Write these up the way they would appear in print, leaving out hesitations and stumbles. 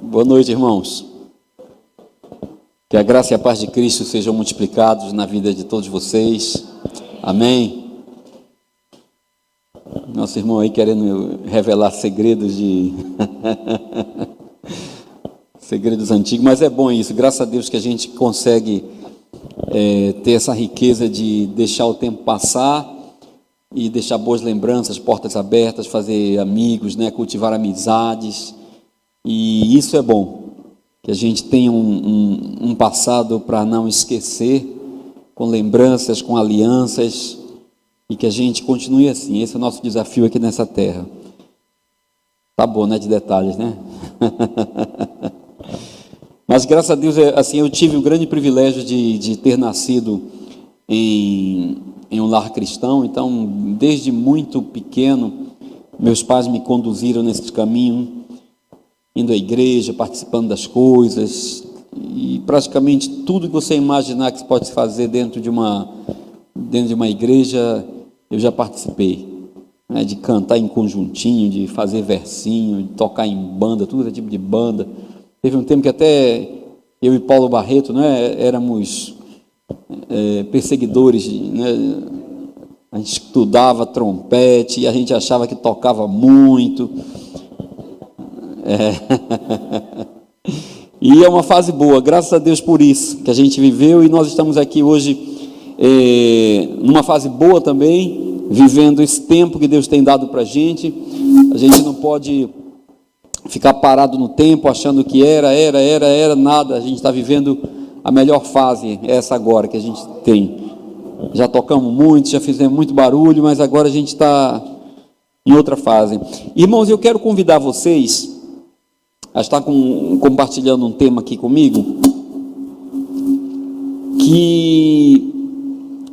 Boa noite, irmãos. Que a graça e a paz de Cristo sejam multiplicados na vida de todos vocês. Amém. Nosso irmão aí querendo revelar segredos segredos antigos, mas é bom isso. Graças a Deus que a gente consegue ter essa riqueza de deixar o tempo passar e deixar boas lembranças, portas abertas, fazer amigos, cultivar amizades. E isso é bom, que a gente tenha um passado para não esquecer, com lembranças, com alianças, e que a gente continue assim. Esse é o nosso desafio aqui nessa terra. Tá bom, de detalhes, Mas graças a Deus, assim, eu tive o grande privilégio de ter nascido em um lar cristão. Então, desde muito pequeno, meus pais me conduziram nesse caminho, indo à igreja, participando das coisas, e praticamente tudo que você imaginar que pode se fazer dentro de uma igreja, eu já participei, de cantar em conjuntinho, de fazer versinho, de tocar em banda, tudo tipo de banda. Teve um tempo que até eu e Paulo Barreto, éramos perseguidores, A gente estudava trompete e a gente achava que tocava muito. E é uma fase boa, graças a Deus por isso, que a gente viveu, e nós estamos aqui hoje numa fase boa também, vivendo esse tempo que Deus tem dado para a gente. A gente não pode ficar parado no tempo, achando que era nada. A gente está vivendo a melhor fase, essa agora que a gente tem. Já tocamos muito, já fizemos muito barulho, mas agora a gente está em outra fase. Irmãos, eu quero convidar vocês a estar compartilhando um tema aqui comigo, que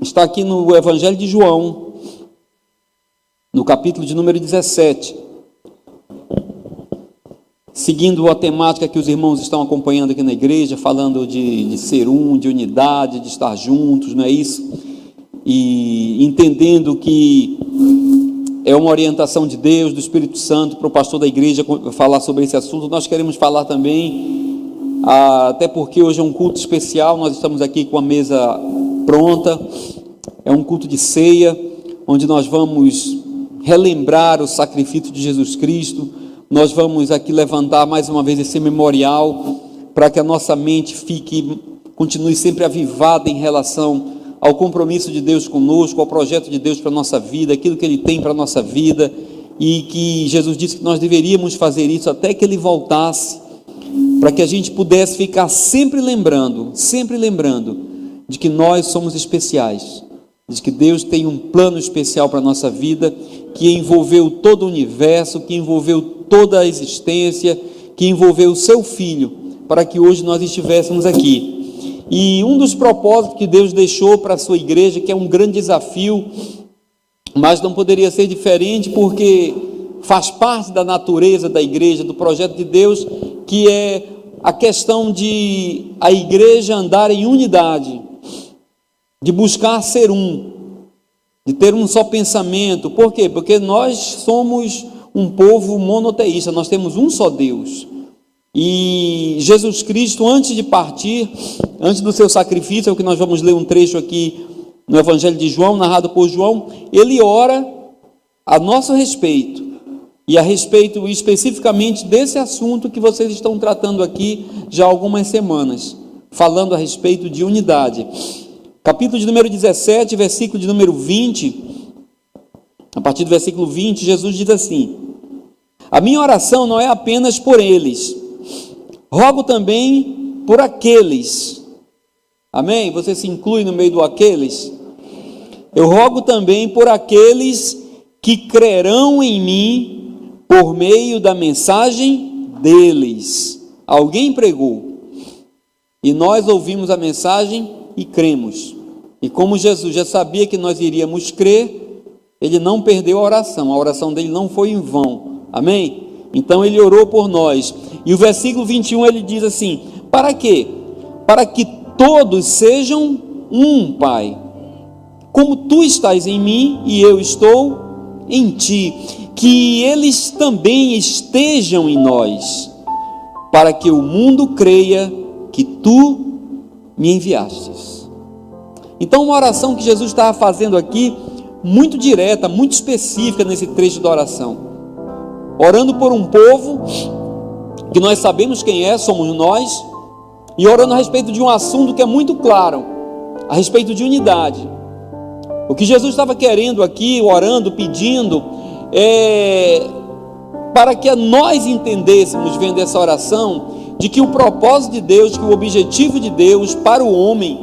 está aqui no Evangelho de João, no capítulo de número 17, seguindo a temática que os irmãos estão acompanhando aqui na igreja, falando de ser de unidade, de estar juntos, não é isso? E entendendo que é uma orientação de Deus, do Espírito Santo, para o pastor da igreja falar sobre esse assunto. Nós queremos falar também, até porque hoje é um culto especial, nós estamos aqui com a mesa pronta, é um culto de ceia, onde nós vamos relembrar o sacrifício de Jesus Cristo. Nós vamos aqui levantar mais uma vez esse memorial, para que a nossa mente continue sempre avivada em relação ao compromisso de Deus conosco, ao projeto de Deus para a nossa vida, aquilo que Ele tem para a nossa vida, e que Jesus disse que nós deveríamos fazer isso até que Ele voltasse, para que a gente pudesse ficar sempre lembrando de que nós somos especiais, de que Deus tem um plano especial para a nossa vida, que envolveu todo o universo, que envolveu toda a existência, que envolveu o seu Filho, para que hoje nós estivéssemos aqui. E um dos propósitos que Deus deixou para a sua igreja, que é um grande desafio, mas não poderia ser diferente, porque faz parte da natureza da igreja, do projeto de Deus, que é a questão de a igreja andar em unidade, de buscar ser de ter um só pensamento. Por quê? Porque nós somos um povo monoteísta, nós temos um só Deus. E Jesus Cristo, antes de partir, antes do seu sacrifício, é o que nós vamos ler um trecho aqui no Evangelho de João, narrado por João, ele ora a nosso respeito, e a respeito especificamente desse assunto que vocês estão tratando aqui já há algumas semanas, falando a respeito de unidade. Capítulo de número 17, versículo de número 20, a partir do versículo 20, Jesus diz assim: a minha oração não é apenas por eles, rogo também por aqueles. Amém? Você se inclui no meio do aqueles? Eu rogo também por aqueles que crerão em mim por meio da mensagem deles. Alguém pregou e nós ouvimos a mensagem e cremos. E como Jesus já sabia que nós iríamos crer, ele não perdeu a oração dele não foi em vão. Amém? Então ele orou por nós. E o versículo 21 ele diz assim: para quê? Para que todos sejam um, Pai, como tu estás em mim e eu estou em ti, que eles também estejam em nós, para que o mundo creia que tu me enviastes. Então, uma oração que Jesus estava fazendo aqui, muito direta, muito específica nesse trecho da oração, orando por um povo que nós sabemos quem é, somos nós, e orando a respeito de um assunto que é muito claro, a respeito de unidade. O que Jesus estava querendo aqui, orando, pedindo, para que nós entendêssemos, vendo essa oração, de que o propósito de Deus, que o objetivo de Deus para o homem,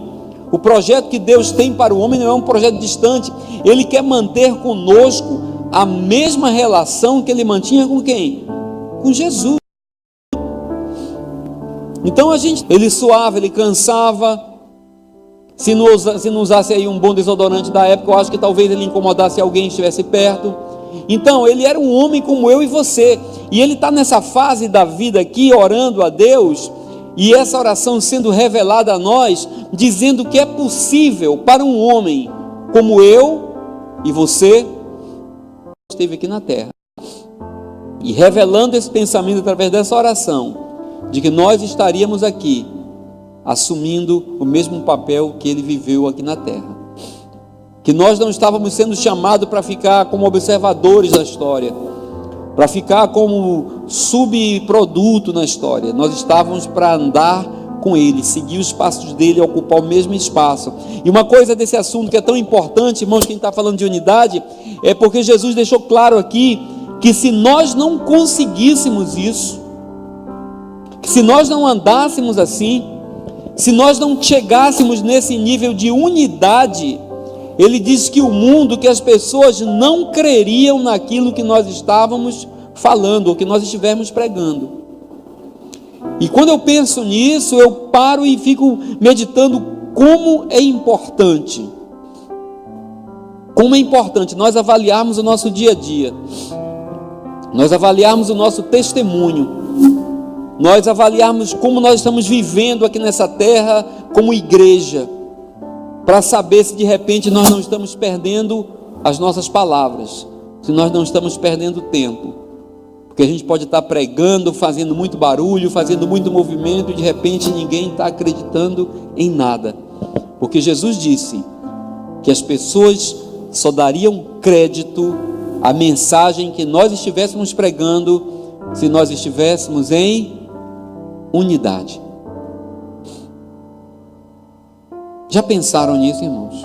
o projeto que Deus tem para o homem não é um projeto distante. Ele quer manter conosco a mesma relação que ele mantinha com quem? Com Jesus. Então ele suava, ele cansava. Se não usasse aí um bom desodorante da época, eu acho que talvez ele incomodasse alguém que estivesse perto. Então ele era um homem como eu e você, e ele está nessa fase da vida aqui, orando a Deus, e essa oração sendo revelada a nós, dizendo que é possível para um homem como eu e você, esteve aqui na terra, e revelando esse pensamento através dessa oração, de que nós estaríamos aqui, assumindo o mesmo papel que ele viveu aqui na terra, que nós não estávamos sendo chamados para ficar como observadores da história, para ficar como subproduto na história. Nós estávamos para andar com ele, seguir os passos dele, ocupar o mesmo espaço. E uma coisa desse assunto que é tão importante, irmãos, quem está falando de unidade, é porque Jesus deixou claro aqui, que se nós não conseguíssemos isso, que se nós não andássemos assim, se nós não chegássemos nesse nível de unidade, ele diz que o mundo, que as pessoas não creriam naquilo que nós estávamos falando, ou que nós estivermos pregando. E quando eu penso nisso, eu paro e fico meditando como é importante nós avaliarmos o nosso dia a dia, nós avaliarmos o nosso testemunho, nós avaliarmos como nós estamos vivendo aqui nessa terra como igreja, para saber se de repente nós não estamos perdendo as nossas palavras, se nós não estamos perdendo tempo, porque a gente pode estar pregando, fazendo muito barulho, fazendo muito movimento, e de repente ninguém está acreditando em nada, porque Jesus disse que as pessoas só dariam crédito à mensagem que nós estivéssemos pregando, se nós estivéssemos em unidade. Já pensaram nisso, irmãos?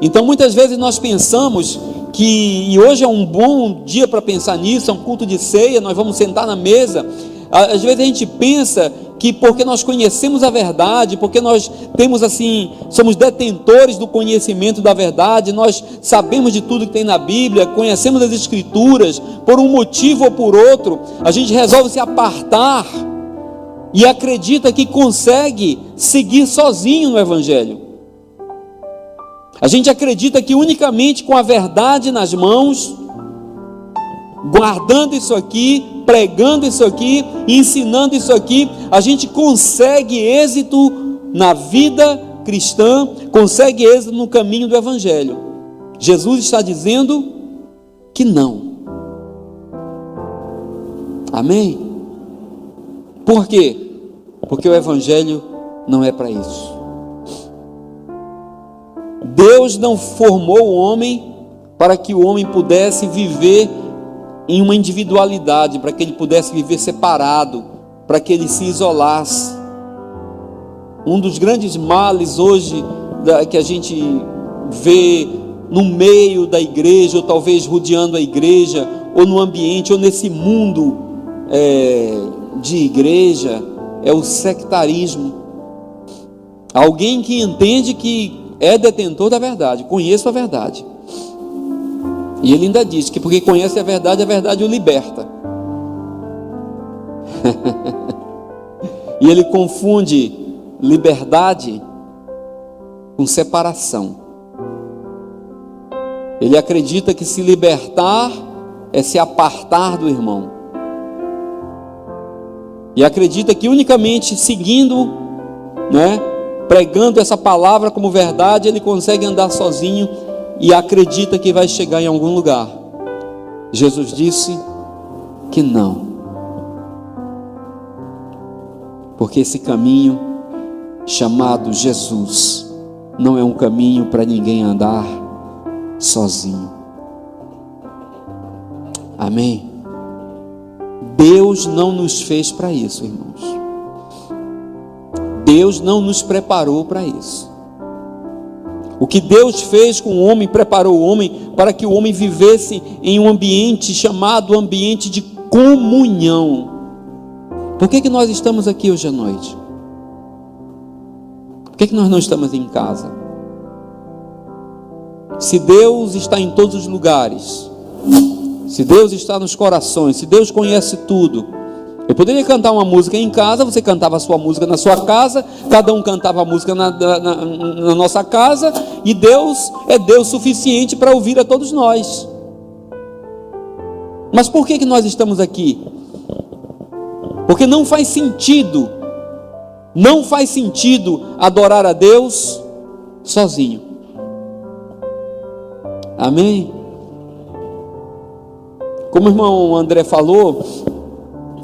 Então muitas vezes nós pensamos que, e hoje é um bom dia para pensar nisso, é um culto de ceia, nós vamos sentar na mesa. Às vezes a gente pensa que porque nós conhecemos a verdade, porque nós temos assim, somos detentores do conhecimento da verdade, nós sabemos de tudo que tem na Bíblia, conhecemos as Escrituras, por um motivo ou por outro, a gente resolve se apartar e acredita que consegue seguir sozinho no Evangelho. A gente acredita que unicamente com a verdade nas mãos, guardando isso aqui, pregando isso aqui, ensinando isso aqui, a gente consegue êxito na vida cristã, consegue êxito no caminho do Evangelho. Jesus está dizendo que não. Amém? Por quê? Porque o Evangelho não é para isso. Deus não formou o homem para que o homem pudesse viver em uma individualidade, para que ele pudesse viver separado, para que ele se isolasse. Um dos grandes males hoje que a gente vê no meio da igreja, ou talvez rodeando a igreja, ou no ambiente, ou nesse mundo de igreja, é o sectarismo. Alguém que entende que é detentor da verdade, conheço a verdade, e ele ainda diz que porque conhece a verdade o liberta. E ele confunde liberdade com separação. Ele acredita que se libertar é se apartar do irmão, e acredita que unicamente seguindo, pregando essa palavra como verdade, ele consegue andar sozinho, e acredita que vai chegar em algum lugar. Jesus disse que não. Porque esse caminho chamado Jesus não é um caminho para ninguém andar sozinho. Amém? Deus não nos fez para isso, irmãos. Deus não nos preparou para isso. O que Deus fez com o homem, preparou o homem para que o homem vivesse em um ambiente chamado ambiente de comunhão. Por que nós estamos aqui hoje à noite? Por que nós não estamos em casa? Se Deus está em todos os lugares, se Deus está nos corações, se Deus conhece tudo, eu poderia cantar uma música em casa, você cantava a sua música na sua casa, cada um cantava a música na nossa casa, e Deus é Deus suficiente para ouvir a todos nós. Mas por que nós estamos aqui? Porque não faz sentido adorar a Deus sozinho. Amém? Como o irmão André falou,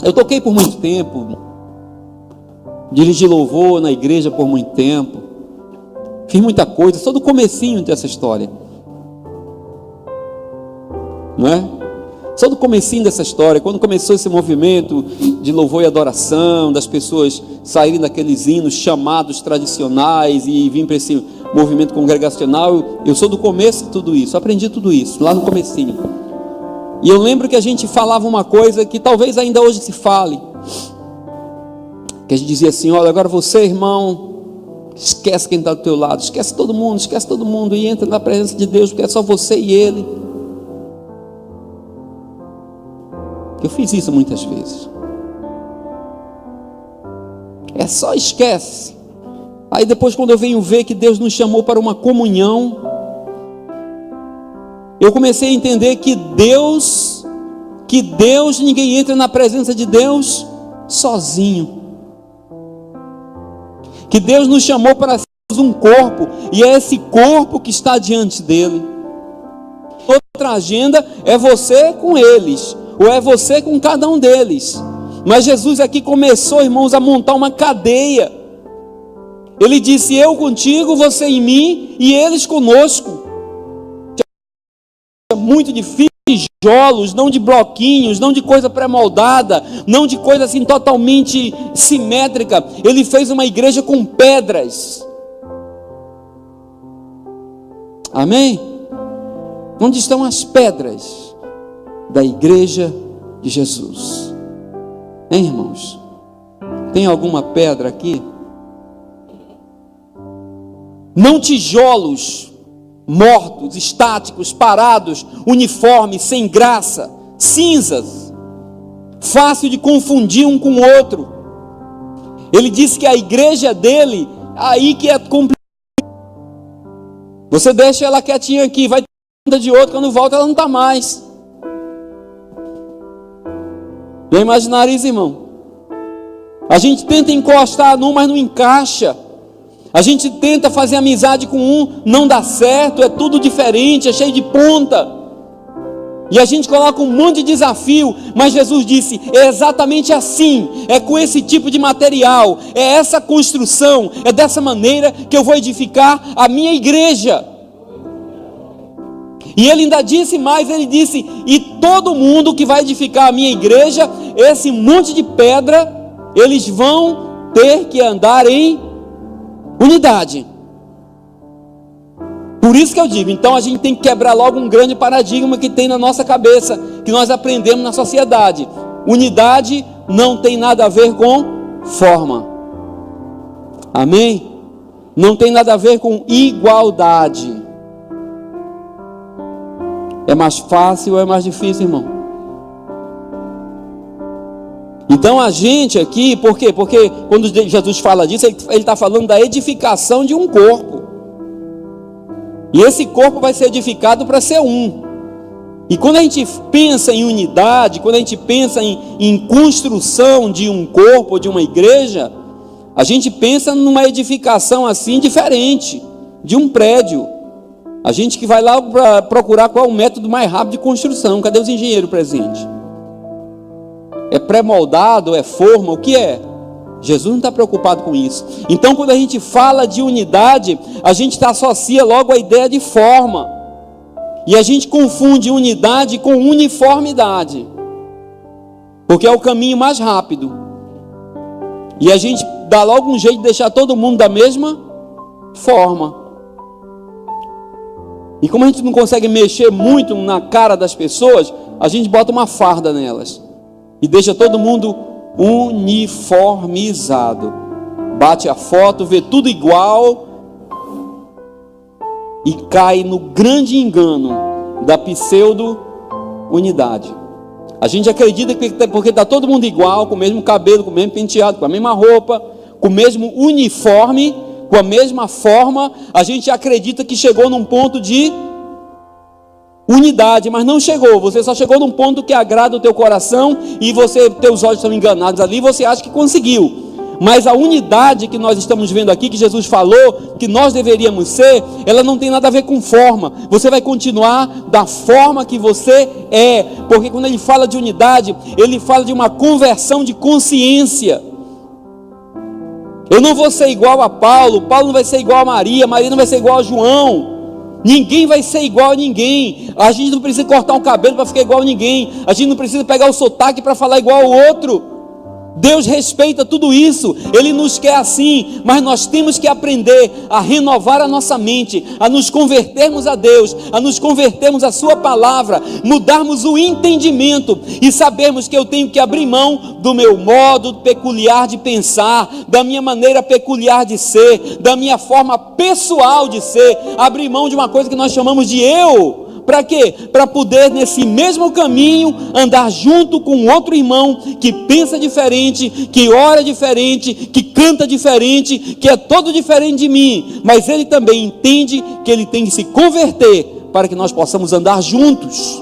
eu toquei por muito tempo, dirigi louvor na igreja por muito tempo, fiz muita coisa, só do comecinho dessa história, não é? Só do comecinho dessa história, quando começou esse movimento de louvor e adoração, das pessoas saírem daqueles hinos chamados tradicionais e virem para esse movimento congregacional, eu sou do começo de tudo isso, aprendi tudo isso, lá no comecinho. E eu lembro que a gente falava uma coisa que talvez ainda hoje se fale, que a gente dizia assim: olha, agora você, irmão, esquece quem está do teu lado, esquece todo mundo e entra na presença de Deus, porque é só você e Ele. Eu fiz isso muitas vezes. É só esquece. Aí depois, quando eu venho ver que Deus nos chamou para uma comunhão, eu comecei a entender que Deus, ninguém entra na presença de Deus sozinho. Que Deus nos chamou para sermos um corpo, e é esse corpo que está diante dele. Outra agenda é você com eles, ou é você com cada um deles. Mas Jesus aqui começou, irmãos, a montar uma cadeia. Ele disse: eu contigo, você em mim e eles conosco. É muito difícil, tijolos, não de bloquinhos, não de coisa pré-moldada, não de coisa assim totalmente simétrica. Ele fez uma igreja com pedras. Amém? Onde estão as pedras da igreja de Jesus? Hein, irmãos? Tem alguma pedra aqui? Não tijolos mortos, estáticos, parados, uniformes, sem graça, cinzas, fácil de confundir um com o outro. Ele disse que a igreja dele, aí que é complicado. Você deixa ela quietinha aqui, vai ter de outro, quando volta ela não está mais. Já imaginaram isso, irmão? A gente tenta encostar num, mas não encaixa. A gente tenta fazer amizade com um, não dá certo, é tudo diferente, é cheio de ponta. E a gente coloca um monte de desafio, mas Jesus disse: é exatamente assim, é com esse tipo de material, é essa construção, é dessa maneira que eu vou edificar a minha igreja. E ele ainda disse mais, ele disse: e todo mundo que vai edificar a minha igreja, esse monte de pedra, eles vão ter que andar em unidade. Por isso que eu digo, então a gente tem que quebrar logo um grande paradigma que tem na nossa cabeça, que nós aprendemos na sociedade. Unidade não tem nada a ver com forma. Amém? Não tem nada a ver com igualdade. É mais fácil ou é mais difícil, irmão? Então a gente aqui, por quê? Porque quando Jesus fala disso, ele está falando da edificação de um corpo. E esse corpo vai ser edificado para ser um. E quando a gente pensa em unidade, quando a gente pensa em construção de um corpo, de uma igreja, a gente pensa numa edificação assim diferente, de um prédio. A gente que vai lá para procurar qual é o método mais rápido de construção. Cadê os engenheiros presentes? É pré-moldado, é forma, o que é? Jesus não está preocupado com isso. Então, quando a gente fala de unidade, a gente associa logo a ideia de forma. E a gente confunde unidade com uniformidade, porque é o caminho mais rápido. E a gente dá logo um jeito de deixar todo mundo da mesma forma. E como a gente não consegue mexer muito na cara das pessoas, a gente bota uma farda nelas e deixa todo mundo uniformizado. Bate a foto, vê tudo igual e cai no grande engano da pseudo-unidade. A gente acredita que porque está todo mundo igual, com o mesmo cabelo, com o mesmo penteado, com a mesma roupa, com o mesmo uniforme, com a mesma forma, a gente acredita que chegou num ponto de unidade, mas não chegou. Você só chegou num ponto que agrada o teu coração e teus olhos estão enganados ali, você acha que conseguiu. Mas a unidade que nós estamos vendo aqui, que Jesus falou, que nós deveríamos ser, ela não tem nada a ver com forma. Você vai continuar da forma que você é, porque quando ele fala de unidade, ele fala de uma conversão de consciência. Eu não vou ser igual a Paulo, Paulo não vai ser igual a Maria, Maria não vai ser igual a João. Ninguém vai ser igual a ninguém. A gente não precisa cortar um cabelo para ficar igual a ninguém. A gente não precisa pegar o sotaque para falar igual ao outro. Deus respeita tudo isso, Ele nos quer assim, mas nós temos que aprender a renovar a nossa mente, a nos convertermos a Deus, a nos convertermos à Sua Palavra, mudarmos o entendimento e sabermos que eu tenho que abrir mão do meu modo peculiar de pensar, da minha maneira peculiar de ser, da minha forma pessoal de ser, abrir mão de uma coisa que nós chamamos de eu. Para quê? Para poder nesse mesmo caminho andar junto com outro irmão que pensa diferente, que ora diferente, que canta diferente, que é todo diferente de mim, mas ele também entende que ele tem que se converter para que nós possamos andar juntos.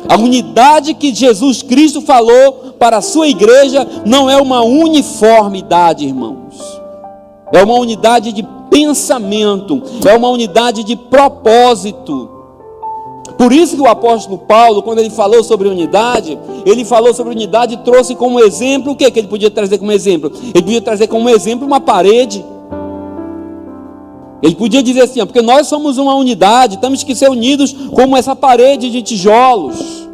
A unidade que Jesus Cristo falou para a sua igreja não é uma uniformidade, irmãos, é uma unidade de pensamento, é uma unidade de propósito. Por isso que o apóstolo Paulo, quando ele falou sobre unidade, e trouxe como exemplo, o que ele podia trazer como exemplo? Ele podia trazer como exemplo uma parede. Ele podia dizer assim, porque nós somos uma unidade, temos que ser unidos como essa parede de tijolos,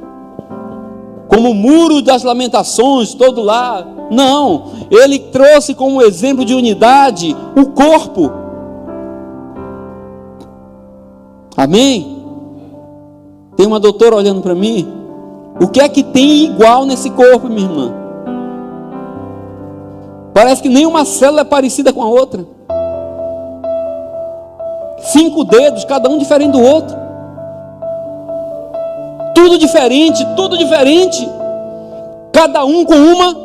como o muro das lamentações, todo lá. Não, ele trouxe como exemplo de unidade o corpo. Amém? Tem uma doutora olhando para mim. O que é que tem igual nesse corpo, minha irmã? Parece que nenhuma célula é parecida com a outra. 5 dedos, cada um diferente do outro. Tudo diferente, tudo diferente. Cada um com uma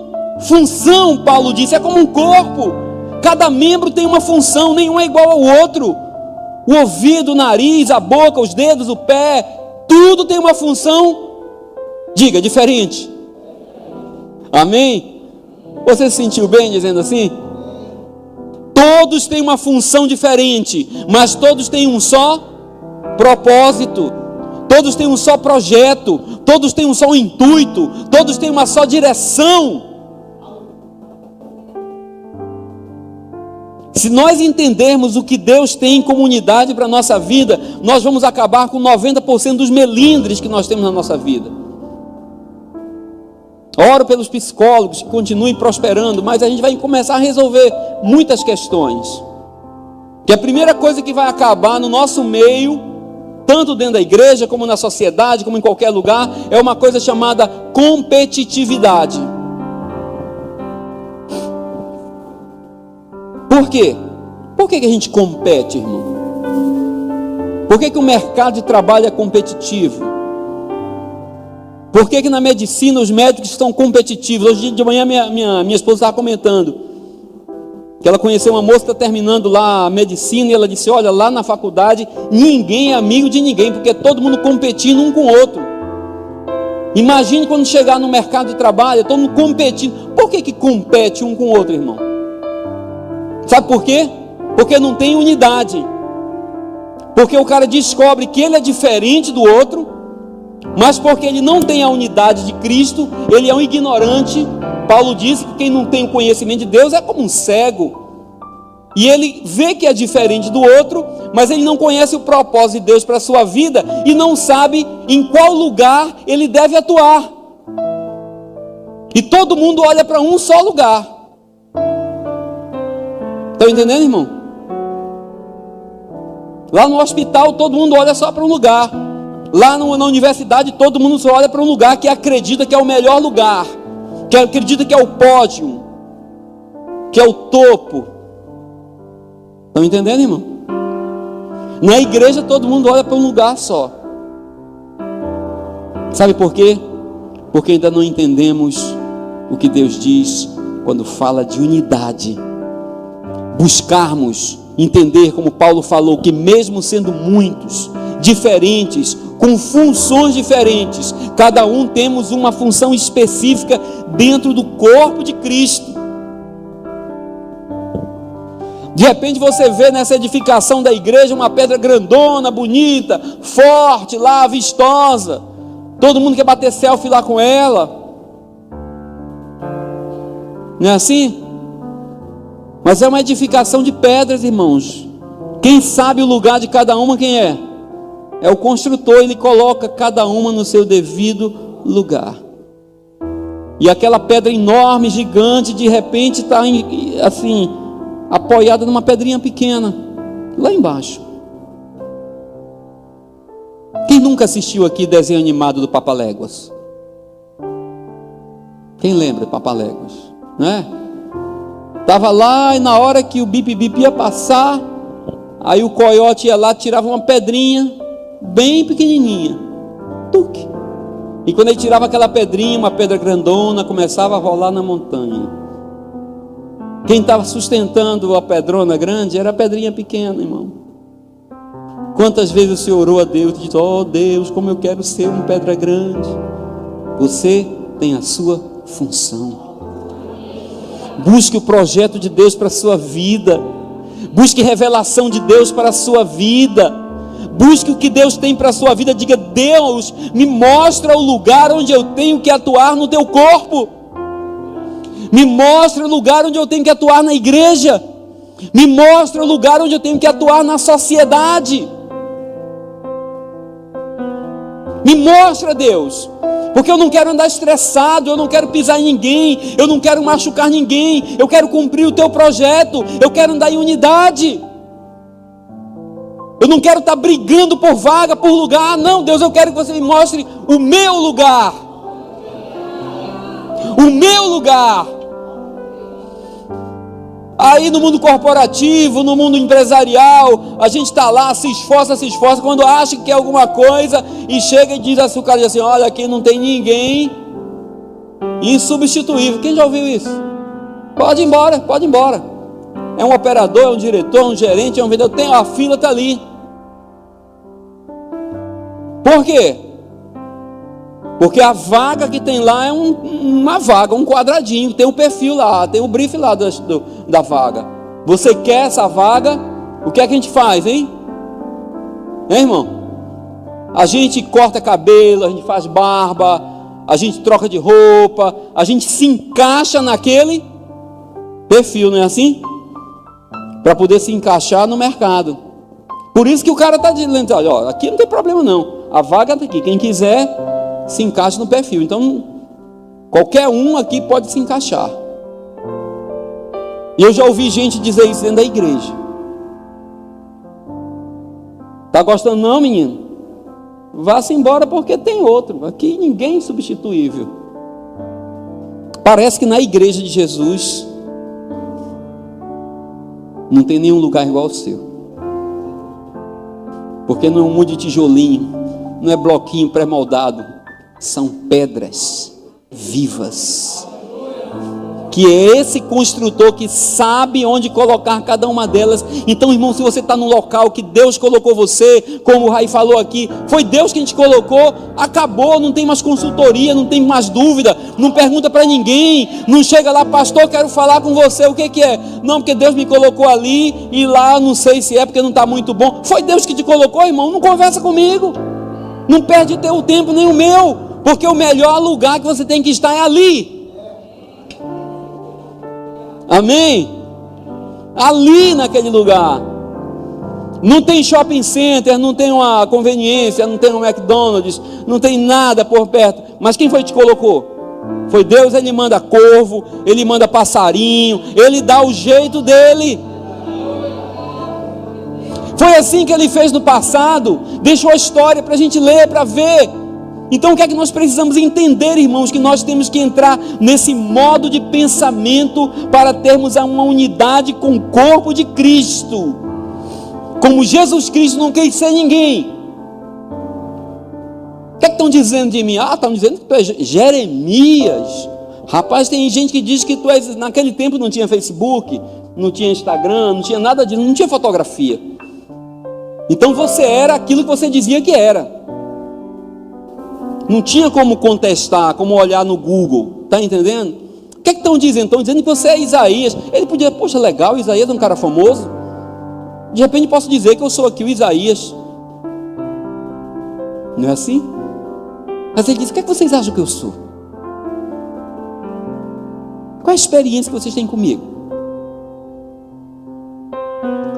função, Paulo disse. É como um corpo. Cada membro tem uma função, nenhum é igual ao outro. O ouvido, o nariz, a boca, os dedos, o pé, tudo tem uma função, diga, diferente. Amém? Você se sentiu bem dizendo assim? Todos têm uma função diferente, mas todos têm um só propósito, todos têm um só projeto, todos têm um só intuito, todos têm uma só direção. Se nós entendermos o que Deus tem como unidade para a nossa vida, nós vamos acabar com 90% dos melindres que nós temos na nossa vida. Oro pelos psicólogos que continuem prosperando, mas a gente vai começar a resolver muitas questões. Que a primeira coisa que vai acabar no nosso meio, tanto dentro da igreja, como na sociedade, como em qualquer lugar, é uma coisa chamada competitividade. Por quê? Por que a gente compete, irmão? Por que o mercado de trabalho é competitivo? Por que na medicina os médicos estão competitivos? Hoje de manhã minha esposa estava comentando que ela conheceu uma moça que está terminando lá a medicina e ela disse, olha, lá na faculdade ninguém é amigo de ninguém, porque é todo mundo competindo um com o outro. Imagine quando chegar no mercado de trabalho, é todo mundo competindo. Por que compete um com o outro, irmão? Sabe por quê? Porque não tem unidade. Porque o cara descobre que ele é diferente do outro, mas porque ele não tem a unidade de Cristo, ele é um ignorante Paulo disse que quem não tem o conhecimento de Deus é como um cego. E ele vê que é diferente do outro, mas ele não conhece o propósito de Deus para a sua vida e não sabe em qual lugar ele deve atuar. E todo mundo olha para um só lugar. Estão entendendo, irmão? Lá no hospital todo mundo olha só para um lugar. Lá na universidade todo mundo só olha para um lugar que acredita que é o melhor lugar, que acredita que é o pódio, que é o topo. Estão entendendo, irmão? Na igreja todo mundo olha para um lugar só. Sabe por quê? Porque ainda não entendemos o que Deus diz quando fala de unidade. Buscarmos entender, como Paulo falou, que mesmo sendo muitos, diferentes, com funções diferentes, cada um temos uma função específica dentro do corpo de Cristo. De repente você vê nessa edificação da igreja uma pedra grandona, bonita, forte lá, vistosa. Todo mundo quer bater selfie lá com ela. Não é assim? Mas é uma edificação de pedras, irmãos. Quem sabe o lugar de cada uma, quem é? É o construtor, ele coloca cada uma no seu devido lugar. E aquela pedra enorme, gigante, de repente está assim, apoiada numa pedrinha pequena, lá embaixo. Quem nunca assistiu aqui desenho animado do Papaléguas? Quem lembra Papaléguas? Não é? Estava lá e na hora que o bip-bip ia passar, aí o coiote ia lá, tirava uma pedrinha bem pequenininha, tuque. E quando ele tirava aquela pedrinha, uma pedra grandona, começava a rolar na montanha. Quem estava sustentando a pedrona grande era a pedrinha pequena, irmão. Quantas vezes você orou a Deus e disse: oh Deus, como eu quero ser uma pedra grande. Você tem a sua função. Busque o projeto de Deus para a sua vida. Busque revelação de Deus para a sua vida. Busque o que Deus tem para a sua vida. Diga: Deus, me mostra o lugar onde eu tenho que atuar no teu corpo. Me mostra o lugar onde eu tenho que atuar na igreja. Me mostra o lugar onde eu tenho que atuar na sociedade. Me mostra, Deus. Porque eu não quero andar estressado, eu não quero pisar em ninguém, eu não quero machucar ninguém, eu quero cumprir o teu projeto, eu quero andar em unidade. Eu não quero estar brigando por vaga, por lugar. Não, Deus, eu quero que você me mostre o meu lugar. O meu lugar. Aí no mundo corporativo, no mundo empresarial, a gente está lá, se esforça, quando acha que quer alguma coisa, e chega e diz assim, o cara diz assim: olha, aqui não tem ninguém insubstituível. Quem já ouviu isso? Pode ir embora, pode ir embora. É um operador, é um diretor, é um gerente, é um vendedor, a fila está ali. Por quê? Porque a vaga que tem lá é uma vaga, um quadradinho, tem um perfil lá, tem o brief lá da vaga. Você quer essa vaga? O que é que a gente faz, hein? Hein, irmão? A gente corta cabelo, a gente faz barba, a gente troca de roupa, a gente se encaixa naquele perfil, não é assim? Para poder se encaixar no mercado. Por isso que o cara está dizendo: olha, aqui não tem problema não, a vaga está aqui, quem quiser se encaixa no perfil. Então qualquer um aqui pode se encaixar. E eu já ouvi gente dizer isso dentro da igreja. Tá gostando não, menino? Vá-se embora, porque tem outro. Aqui ninguém é substituível. Parece que na igreja de Jesus não tem nenhum lugar igual ao seu. Porque não é um monte de tijolinho, não é bloquinho pré-moldado. São pedras vivas. Que é esse construtor que sabe onde colocar cada uma delas. Então, irmão, se você está num local que Deus colocou você, como o Rai falou aqui, foi Deus quem te colocou, acabou, não tem mais consultoria, não tem mais dúvida, não pergunta para ninguém, não chega lá: pastor, quero falar com você, o que é? Não, porque Deus me colocou ali, e lá não sei se é porque não está muito bom. Foi Deus que te colocou, irmão, não conversa comigo, não perde teu tempo nem o meu, porque o melhor lugar que você tem que estar é ali. Amém? Ali naquele lugar. Não tem shopping center, não tem uma conveniência, não tem um McDonald's, não tem nada por perto. Mas quem foi que te colocou? Foi Deus. Ele manda corvo, Ele manda passarinho, Ele dá o jeito dEle. Foi assim que Ele fez no passado. Deixou a história para a gente ler, para ver. Então o que é que nós precisamos entender, irmãos? Que nós temos que entrar nesse modo de pensamento para termos uma unidade com o corpo de Cristo. Como Jesus Cristo não quis ser ninguém. O que é que estão dizendo de mim? Estão dizendo que tu és Jeremias. Rapaz, tem gente que diz que tu és... Naquele tempo não tinha Facebook, não tinha Instagram, não tinha nada disso, não tinha fotografia. Então você era aquilo que você dizia que era. Não tinha como contestar, como olhar no Google. Está entendendo? O que é que estão dizendo? Estão dizendo que você é Isaías. Ele podia, poxa, legal, Isaías é um cara famoso. De repente posso dizer que eu sou aqui o Isaías. Não é assim? Mas ele diz, o que é que vocês acham que eu sou? Qual é a experiência que vocês têm comigo?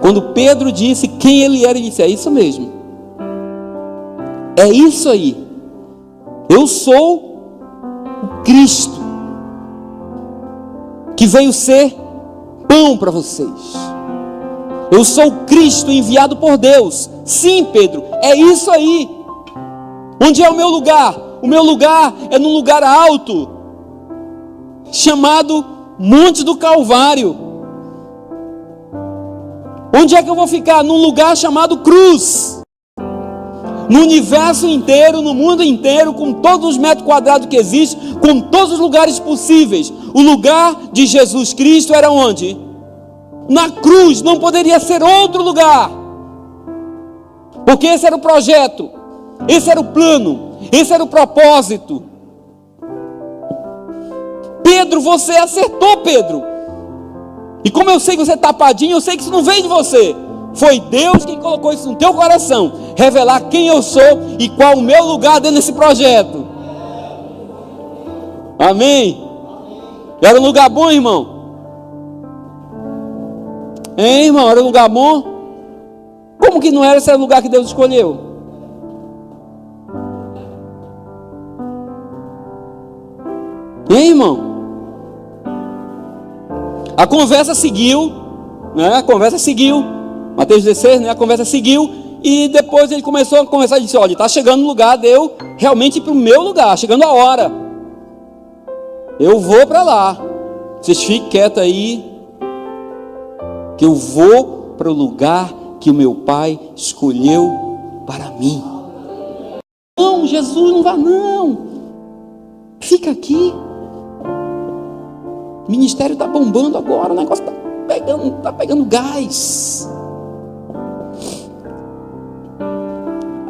Quando Pedro disse quem ele era, ele disse, é isso mesmo. É isso aí. Eu sou o Cristo que veio ser pão para vocês. Eu sou o Cristo enviado por Deus. Sim, Pedro, é isso aí. Onde é o meu lugar? O meu lugar é num lugar alto, chamado Monte do Calvário. Onde é que eu vou ficar? Num lugar chamado cruz. No universo inteiro, no mundo inteiro, com todos os metros quadrados que existem, com todos os lugares possíveis. O lugar de Jesus Cristo era onde? Na cruz. Não poderia ser outro lugar. Porque esse era o projeto, esse era o plano, esse era o propósito. Pedro, você acertou, Pedro. E como eu sei que você é tapadinho, eu sei que isso não veio de você. Foi Deus quem colocou isso no teu coração. Revelar quem eu sou e qual o meu lugar dentro desse projeto. Amém? Era um lugar bom, irmão? Hein, irmão? Era um lugar bom? Como que não era? Esse era o lugar que Deus escolheu. Hein, irmão? A conversa seguiu, né? A conversa seguiu. Mateus 16, né? A conversa seguiu. E depois ele começou a conversar e disse, olha, está chegando o lugar de eu realmente ir para o meu lugar. Chegando a hora. Eu vou para lá. Vocês fiquem quietos aí. Que eu vou para o lugar que o meu Pai escolheu para mim. Não, Jesus, não vá não. Fica aqui. O ministério está bombando agora. O negócio está pegando gás.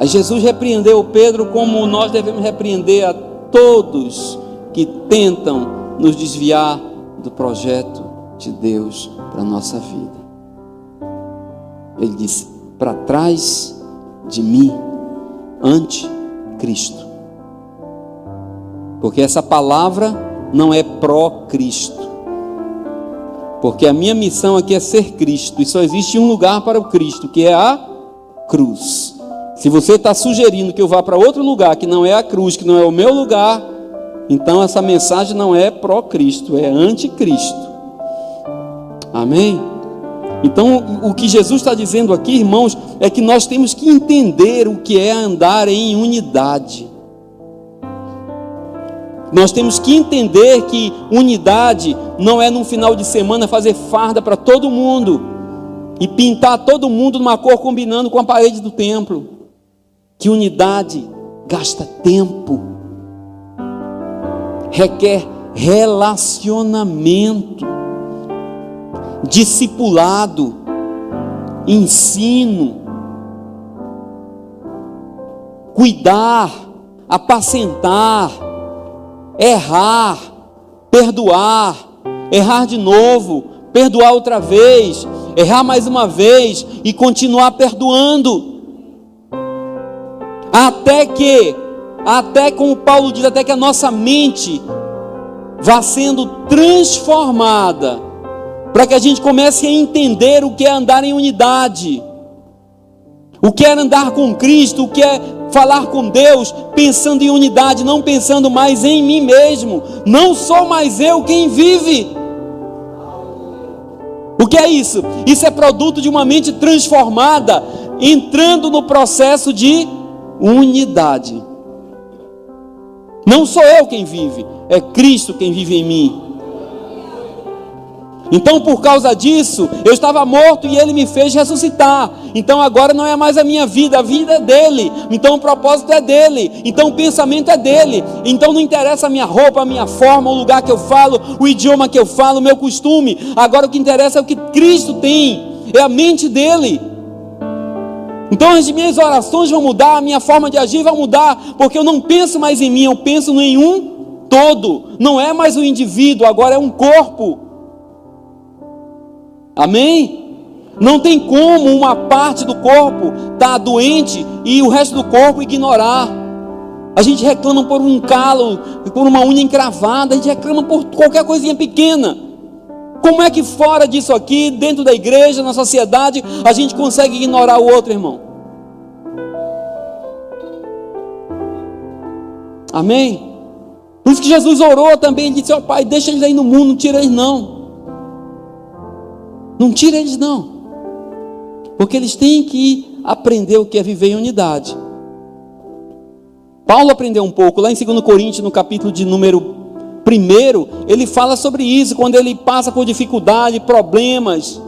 Aí Jesus repreendeu Pedro como nós devemos repreender a todos que tentam nos desviar do projeto de Deus para a nossa vida. Ele disse, para trás de mim, anticristo. Porque essa palavra não é pró-Cristo. Porque a minha missão aqui é ser Cristo. E só existe um lugar para o Cristo, que é a cruz. Se você está sugerindo que eu vá para outro lugar, que não é a cruz, que não é o meu lugar, então essa mensagem não é pró-Cristo, é anticristo. Amém? Então o que Jesus está dizendo aqui, irmãos, é que nós temos que entender o que é andar em unidade. Nós temos que entender que unidade não é num final de semana fazer farda para todo mundo e pintar todo mundo numa cor combinando com a parede do templo. Que unidade gasta tempo, requer relacionamento, discipulado, ensino, cuidar, apacentar, errar, perdoar, errar de novo, perdoar outra vez, errar mais uma vez e continuar perdoando. Até como Paulo diz, até que a nossa mente vá sendo transformada para que a gente comece a entender o que é andar em unidade, o que é andar com Cristo, o que é falar com Deus, pensando em unidade, não pensando mais em mim mesmo. Não sou mais eu quem vive. O que é isso? Isso é produto de uma mente transformada, entrando no processo de unidade. Não sou eu quem vive, é Cristo quem vive em mim. Então, por causa disso, eu estava morto e Ele me fez ressuscitar. Então agora não é mais a minha vida, a vida é dele. Então o propósito é dele. Então o pensamento é dele. Então não interessa a minha roupa, a minha forma, o lugar que eu falo, o idioma que eu falo, o meu costume. Agora o que interessa é o que Cristo tem, é a mente dele. Então as minhas orações vão mudar, a minha forma de agir vai mudar, porque eu não penso mais em mim, eu penso em um todo. Não é mais um indivíduo, agora é um corpo. Amém? Não tem como uma parte do corpo estar doente e o resto do corpo ignorar. A gente reclama por um calo, por uma unha encravada, a gente reclama por qualquer coisinha pequena. Como é que fora disso aqui, dentro da igreja, na sociedade, a gente consegue ignorar o outro, irmão? Amém? Por isso que Jesus orou também, ele disse: ó Pai, deixa eles aí no mundo, não tira eles não. Não tira eles não, porque eles têm que aprender o que é viver em unidade. Paulo aprendeu um pouco, lá em 2 Coríntios, no capítulo de número 1, ele fala sobre isso, quando ele passa por dificuldade, problemas,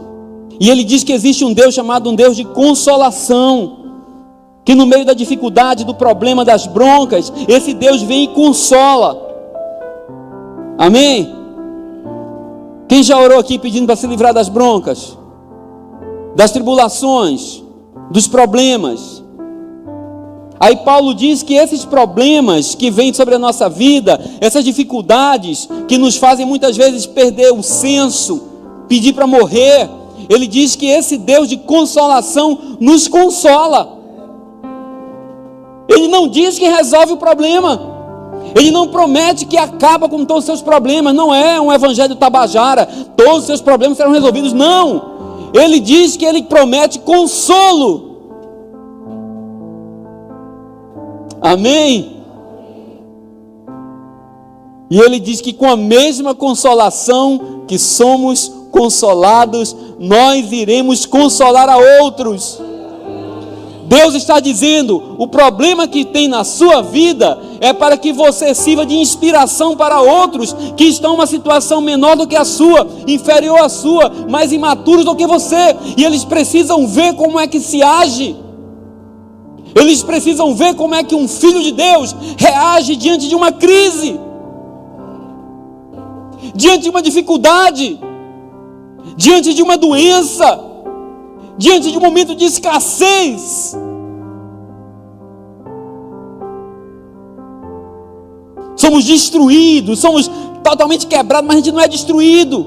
e ele diz que existe um Deus chamado um Deus de consolação, que no meio da dificuldade, do problema, das broncas, esse Deus vem e consola. Amém? Quem já orou aqui pedindo para se livrar das broncas, das tribulações, dos problemas? Aí Paulo diz que esses problemas que vêm sobre a nossa vida, essas dificuldades que nos fazem muitas vezes perder o senso, pedir para morrer, ele diz que esse Deus de consolação nos consola. Ele não diz que resolve o problema. Ele não promete que acaba com todos os seus problemas. Não é um evangelho tabajara, todos os seus problemas serão resolvidos. Não, ele diz que ele promete consolo. Amém? E ele diz que com a mesma consolação que somos consolados, nós iremos consolar a outros. Deus está dizendo, o problema que tem na sua vida é para que você sirva de inspiração para outros que estão em uma situação menor do que a sua, inferior à sua, mais imaturos do que você, e eles precisam ver como é que se age. Eles precisam ver como é que um filho de Deus reage diante de uma crise, diante de uma dificuldade, diante de uma doença, diante de um momento de escassez. Somos destruídos, somos totalmente quebrados, mas a gente não é destruído.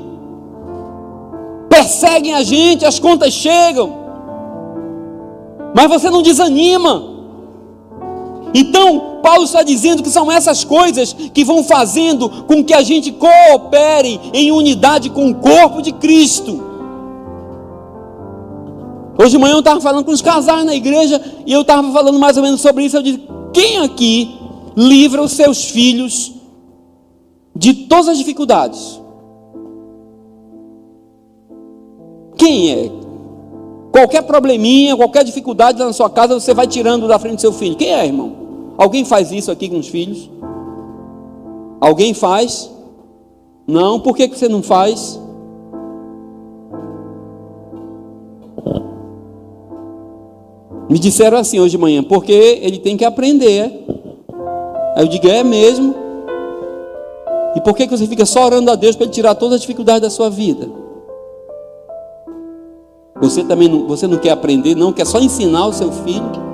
Perseguem a gente, as contas chegam, mas você não desanima. Então, Paulo está dizendo que são essas coisas que vão fazendo com que a gente coopere em unidade com o corpo de Cristo. Hoje de manhã eu estava falando com os casais na igreja, e eu estava falando mais ou menos sobre isso. Eu disse: quem aqui livra os seus filhos de todas as dificuldades? Quem é? Qualquer probleminha, qualquer dificuldade na sua casa, você vai tirando da frente do seu filho. Quem é, irmão? Alguém faz isso aqui com os filhos? Alguém faz? Não? Por que você não faz? Me disseram assim hoje de manhã: porque ele tem que aprender. Aí eu digo: é mesmo? E por que você fica só orando a Deus para ele tirar todas as dificuldades da sua vida? Você também não, você não quer aprender, não? Quer só ensinar o seu filho?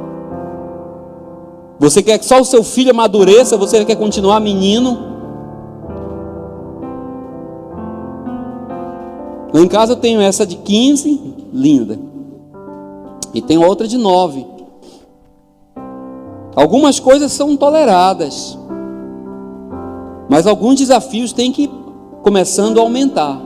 Você quer que só o seu filho amadureça? Você quer continuar menino? Lá em casa eu tenho essa de 15, linda, e tem outra de 9. Algumas coisas são toleradas, mas alguns desafios têm que ir começando a aumentar.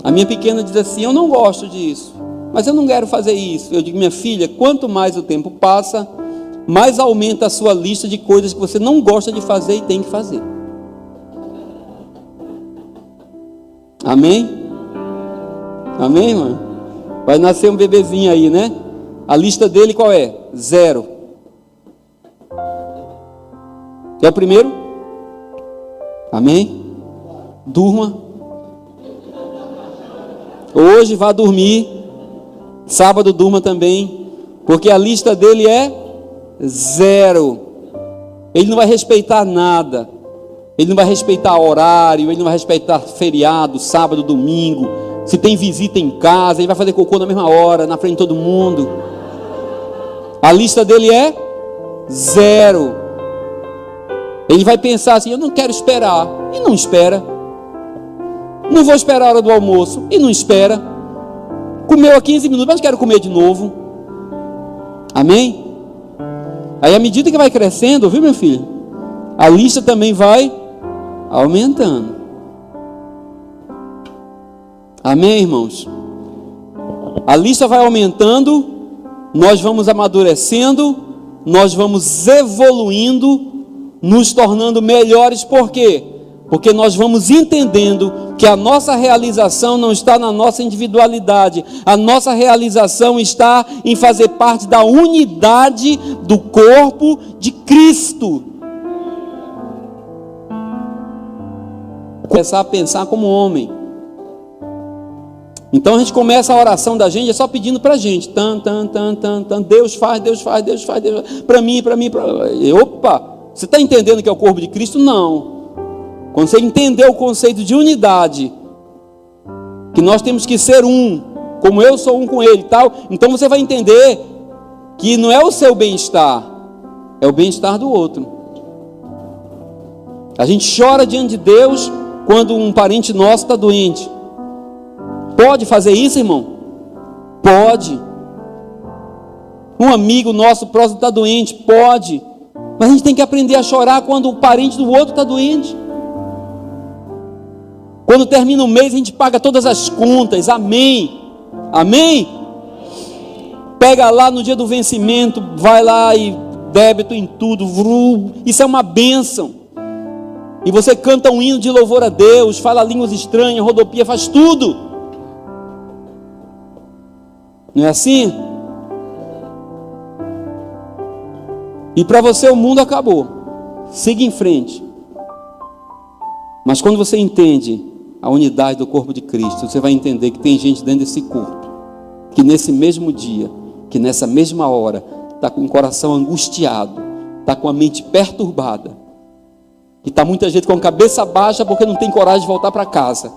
A minha pequena diz assim: eu não gosto disso, mas eu não quero fazer isso. Eu digo: minha filha, quanto mais o tempo passa, mais aumenta a sua lista de coisas que você não gosta de fazer e tem que fazer. Amém? Amém, irmã? Vai nascer um bebezinho aí, né? A lista dele qual é? 0. É o primeiro? Amém? Durma. Hoje vá dormir. Sábado durma também. Porque a lista dele é 0. Ele não vai respeitar nada. Ele não vai respeitar horário. Ele não vai respeitar feriado, sábado, domingo. Se tem visita em casa, ele vai fazer cocô na mesma hora, na frente de todo mundo. A lista dele é 0. Ele vai pensar assim: eu não quero esperar. E não espera. Não vou esperar a hora do almoço. E não espera. Comeu há 15 minutos, mas quero comer de novo. Amém? Aí à medida que vai crescendo, viu, meu filho? A lista também vai aumentando. Amém, irmãos? A lista vai aumentando, nós vamos amadurecendo, nós vamos evoluindo, nos tornando melhores. Por quê? Porque nós vamos entendendo que a nossa realização não está na nossa individualidade. A nossa realização está em fazer parte da unidade do corpo de Cristo. Começar a pensar como homem. Então a gente começa a oração da gente, é só pedindo para a gente. Deus faz, Deus faz, Deus faz, Deus faz. Para mim. Opa, você está entendendo que é o corpo de Cristo? Não. Quando você entender o conceito de unidade, que nós temos que ser um, como eu sou um com Ele e tal, então você vai entender que não é o seu bem-estar, é o bem-estar do outro. A gente chora diante de Deus quando um parente nosso está doente. Pode fazer isso, irmão? Pode. Um amigo nosso próximo está doente? Pode. Mas a gente tem que aprender a chorar quando o parente do outro está doente. Quando termina o mês, a gente paga todas as contas. Amém? Amém? Pega lá no dia do vencimento, vai lá e débito em tudo. Isso é uma bênção. E você canta um hino de louvor a Deus, fala línguas estranhas, rodopia, faz tudo. Não é assim? E para você o mundo acabou. Siga em frente. Mas quando você entende a unidade do corpo de Cristo, você vai entender que tem gente dentro desse corpo, que nesse mesmo dia, que nessa mesma hora, está com o coração angustiado, está com a mente perturbada, e está muita gente com a cabeça baixa porque não tem coragem de voltar para casa.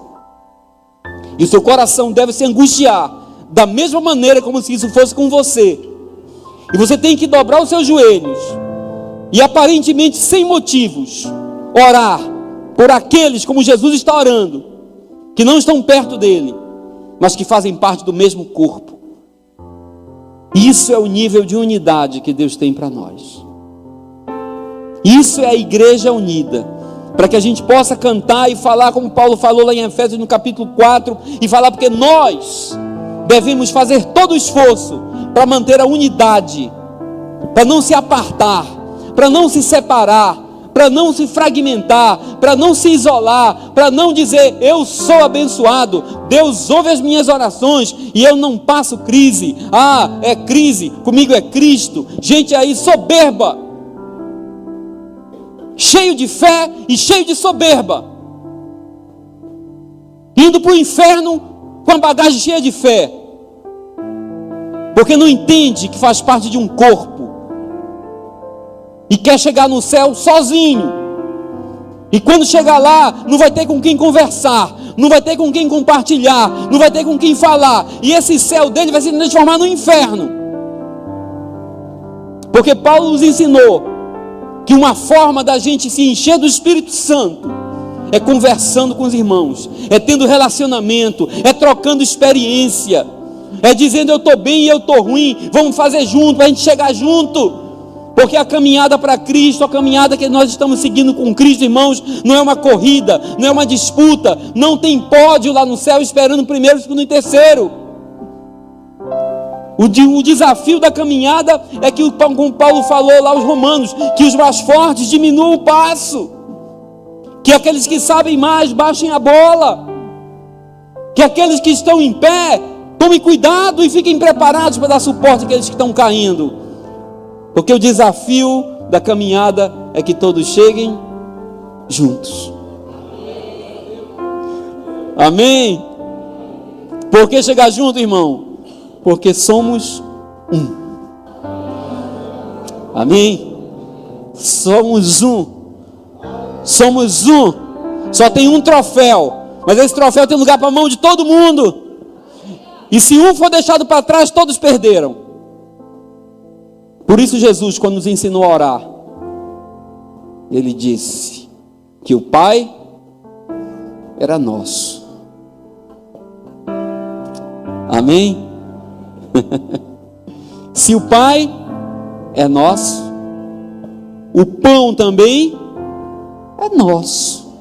E o seu coração deve se angustiar, da mesma maneira como se isso fosse com você. E você tem que dobrar os seus joelhos, e aparentemente sem motivos, orar por aqueles como Jesus está orando, que não estão perto dele, mas que fazem parte do mesmo corpo. Isso é o nível de unidade que Deus tem para nós. Isso é a igreja unida, para que a gente possa cantar e falar como Paulo falou lá em Efésios no capítulo 4, e falar porque nós devemos fazer todo o esforço para manter a unidade, para não se apartar, para não se separar, para não se fragmentar, para não se isolar, para não dizer eu sou abençoado, Deus ouve as minhas orações e eu não passo crise. Ah, é crise, comigo é Cristo. Gente aí soberba, cheio de fé e cheio de soberba, indo para o inferno com a bagagem cheia de fé, porque não entende que faz parte de um corpo e quer chegar no céu sozinho. E quando chegar lá, não vai ter com quem conversar, não vai ter com quem compartilhar, não vai ter com quem falar, e esse céu dele vai se transformar no inferno. Porque Paulo nos ensinou que uma forma da gente se encher do Espírito Santo é conversando com os irmãos, é tendo relacionamento, é trocando experiência, é dizendo eu estou bem e eu estou ruim, vamos fazer junto, para a gente chegar junto. Porque a caminhada para Cristo, a caminhada que nós estamos seguindo com Cristo, irmãos, não é uma corrida, não é uma disputa, não tem pódio lá no céu esperando o primeiro, o segundo e o terceiro. O desafio da caminhada é que, como Paulo falou lá aos Romanos, que os mais fortes diminuam o passo, que aqueles que sabem mais baixem a bola, que aqueles que estão em pé tomem cuidado e fiquem preparados para dar suporte àqueles que estão caindo. Porque o desafio da caminhada é que todos cheguem juntos. Amém? Por que chegar junto, irmão? Porque somos um. Amém? Somos um. Somos um. Só tem um troféu, mas esse troféu tem lugar para a mão de todo mundo. E se um for deixado para trás, todos perderam. Por isso Jesus, quando nos ensinou a orar, Ele disse que o Pai era nosso. Amém? Se o Pai é nosso, o pão também é nosso.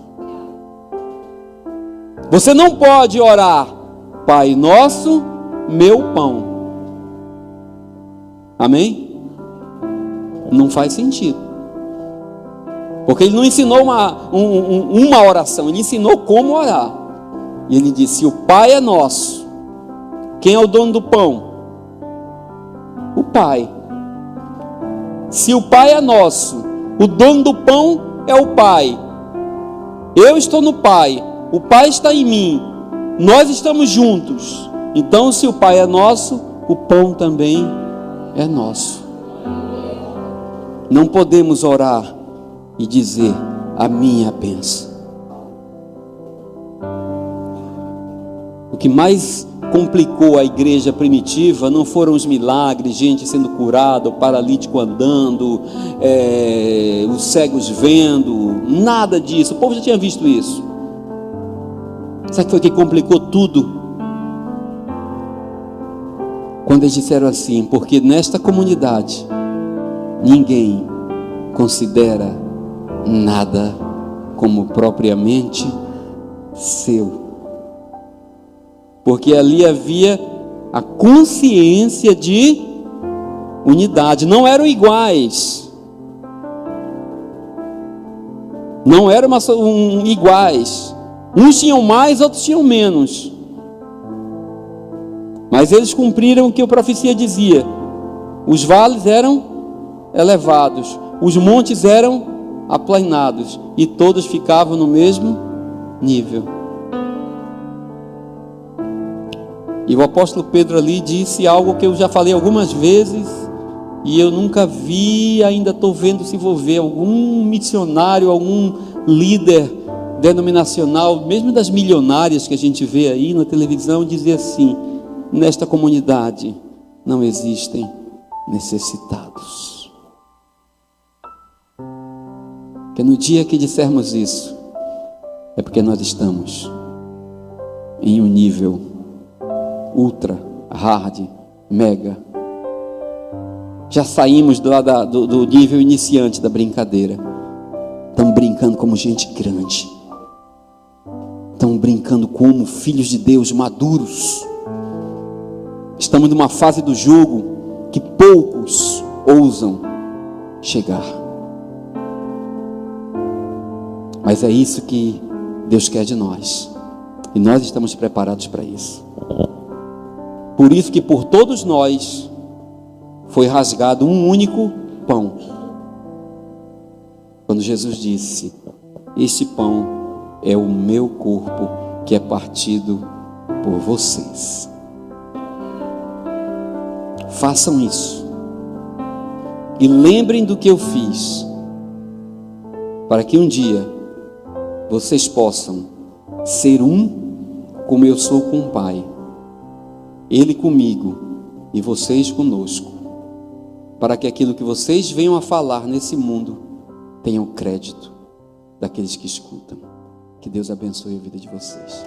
Você não pode orar, Pai nosso, meu pão. Amém? Não faz sentido. Porque Ele não ensinou uma oração, Ele ensinou como orar. E Ele disse: o Pai é nosso. Quem é o dono do pão? O Pai. Se o Pai é nosso, o dono do pão é o Pai. Eu estou no Pai, o Pai está em mim, nós estamos juntos. Então, se o Pai é nosso, o pão também é nosso. Não podemos orar e dizer: a minha bênção. O que mais complicou a igreja primitiva não foram os milagres, gente sendo curada, o paralítico andando, os cegos vendo, nada disso. O povo já tinha visto isso. Sabe o que foi que complicou tudo? Quando eles disseram assim: porque nesta comunidade ninguém considera nada como propriamente seu. Porque ali havia a consciência de unidade. Não eram iguais. Não eram iguais. Uns tinham mais, outros tinham menos. Mas eles cumpriram o que a profecia dizia. Os vales eram elevados, os montes eram aplanados, e todos ficavam no mesmo nível. E o apóstolo Pedro ali disse algo que eu já falei algumas vezes, e eu nunca vi, ainda estou vendo se vou ver algum missionário, algum líder denominacional, mesmo das milionárias que a gente vê aí na televisão, dizer assim: nesta comunidade não existem necessitados. Que no dia que dissermos isso, é porque nós estamos em um nível ultra, hard, mega. Já saímos do nível iniciante da brincadeira. Estamos brincando como gente grande. Estamos brincando como filhos de Deus maduros. Estamos numa fase do jogo que poucos ousam chegar. Mas é isso que Deus quer de nós. E nós estamos preparados para isso. Por isso que por todos nós foi rasgado um único pão. Quando Jesus disse: este pão é o meu corpo que é partido por vocês. Façam isso. E lembrem do que eu fiz, para que um dia vocês possam ser um como eu sou com o Pai. Ele comigo e vocês conosco, para que aquilo que vocês venham a falar nesse mundo tenham crédito daqueles que escutam. Que Deus abençoe a vida de vocês.